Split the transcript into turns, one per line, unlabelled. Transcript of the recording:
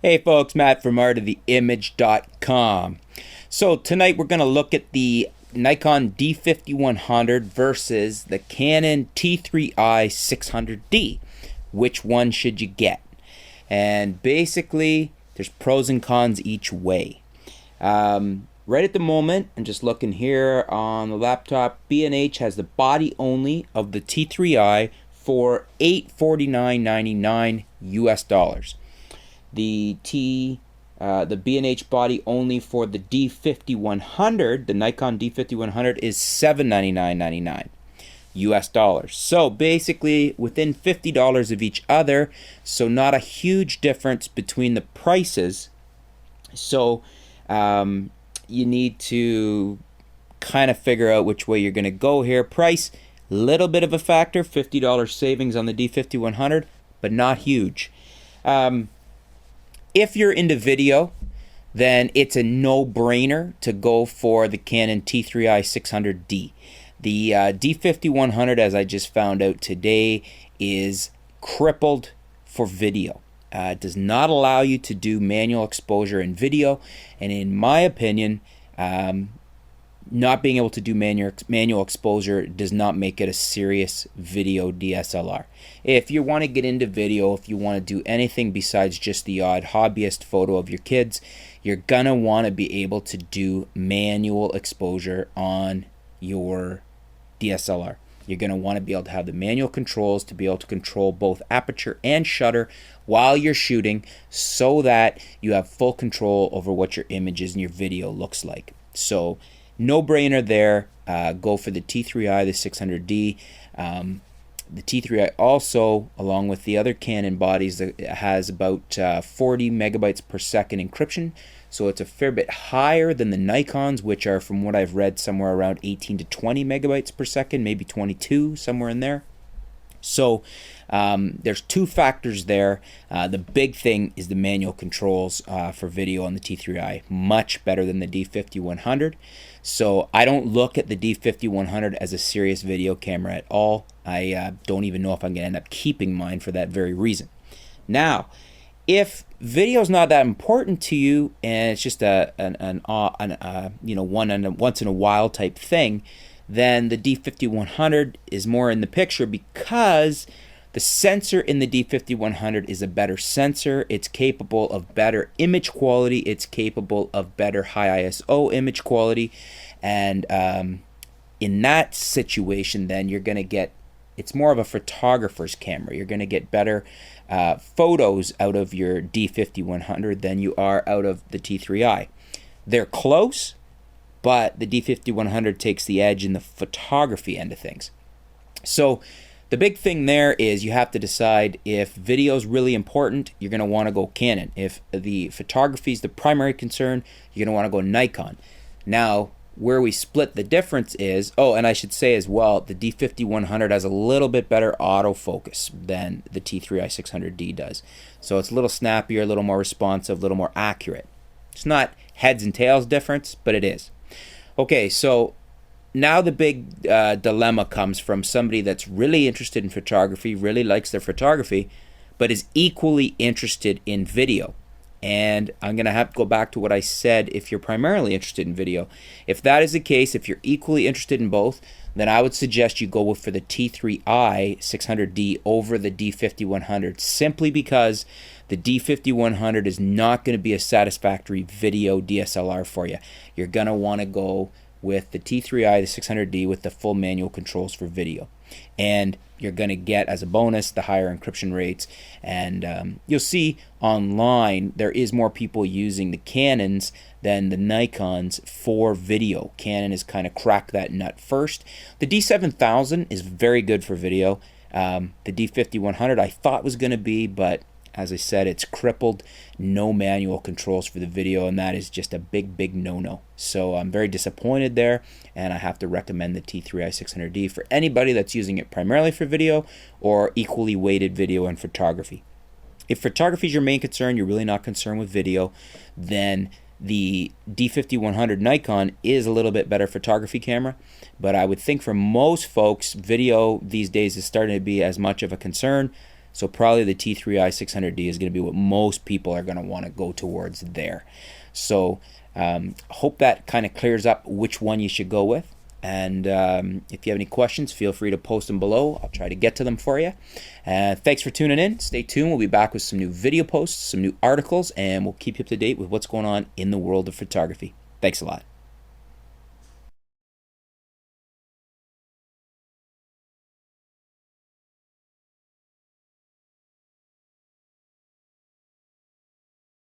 Hey folks, Matt from artoftheimage.com. So tonight we're going to look at the Nikon D5100 versus the Canon T3i 600D. Which one should you get? And basically, there's pros and cons each way. Right at the moment, I'm just looking here on the laptop, B&H has the body only of the T3i for $849.99 US dollars. The B&H body only for the D5100, the Nikon D5100, is $799.99 US dollars. So basically within $50 of each other, so not a huge difference between the prices. So you need to kind of figure out which way you're going to go here. Price, little bit of a factor, $50 savings on the D5100, but not huge. If you're into video, then it's a no-brainer to go for the Canon T3i 600D. The D5100, as I just found out today, is crippled for video. It does not allow you to do manual exposure in video, and in my opinion, not being able to do manual exposure does not make it a serious video DSLR. If you want to get into video, if you want to do anything besides just the odd hobbyist photo of your kids, you're going to want to be able to do manual exposure on your DSLR. You're going to want to be able to have the manual controls to be able to control both aperture and shutter while you're shooting so that you have full control over what your images and your video looks like. So no-brainer there. Go for the T3i, the 600D. The T3i also, along with the other Canon bodies, has about 40 megabytes per second encryption. So it's a fair bit higher than the Nikons, which are, from what I've read, somewhere around 18 to 20 megabytes per second, maybe 22, somewhere in there. So there's two factors there. The big thing is the manual controls for video on the T3i, much better than the D5100. So I don't look at the D5100 as a serious video camera at all. I don't even know if I'm going to end up keeping mine for that very reason. Now, if video is not that important to you and it's just a once in a while type thing, then the D5100 is more in the picture because the sensor in the D5100 is a better sensor. It's capable of better image quality. It's capable of better high ISO image quality. And in that situation, then you're going to get, it's more of a photographer's camera. You're going to get better photos out of your D5100 than you are out of the T3i. They're close, but the D5100 takes the edge in the photography end of things. So the big thing there is you have to decide if video is really important, you're going to want to go Canon. If the photography is the primary concern, you're going to want to go Nikon. Now, where we split the difference is, oh, and I should say as well, the D5100 has a little bit better autofocus than the T3i 600D does. So it's a little snappier, a little more responsive, a little more accurate. It's not heads and tails difference, but it is. Okay, so now the big dilemma comes from somebody that's really interested in photography, really likes their photography, but is equally interested in video. And I'm going to have to go back to what I said if you're primarily interested in video. If that is the case, if you're equally interested in both, then I would suggest you go for the T3i 600D over the D5100, simply because the D5100 is not going to be a satisfactory video DSLR for you. You're going to want to go with the T3i, the 600D, with the full manual controls for video. And you're going to get, as a bonus, the higher encryption rates. And you'll see online there is more people using the Canons than the Nikons for video. Canon has kind of cracked that nut first. The D7000 is very good for video. The D5100 I thought was going to be, but as I said, it's crippled. No manual controls for the video, and that is just a big no-no. So I'm very disappointed there, and I have to recommend the T3i 600D for anybody that's using it primarily for video or equally weighted video and photography. If photography is your main concern, you're really not concerned with video, then the D5100 Nikon is a little bit better photography camera, but I would think for most folks, video these days is starting to be as much of a concern. So probably the T3i 600D is going to be what most people are going to want to go towards there. So hope that kind of clears up which one you should go with. And if you have any questions, feel free to post them below. I'll try to get to them for you. Thanks for tuning in. Stay tuned. We'll be back with some new video posts, some new articles, and we'll keep you up to date with what's going on in the world of photography. Thanks a lot.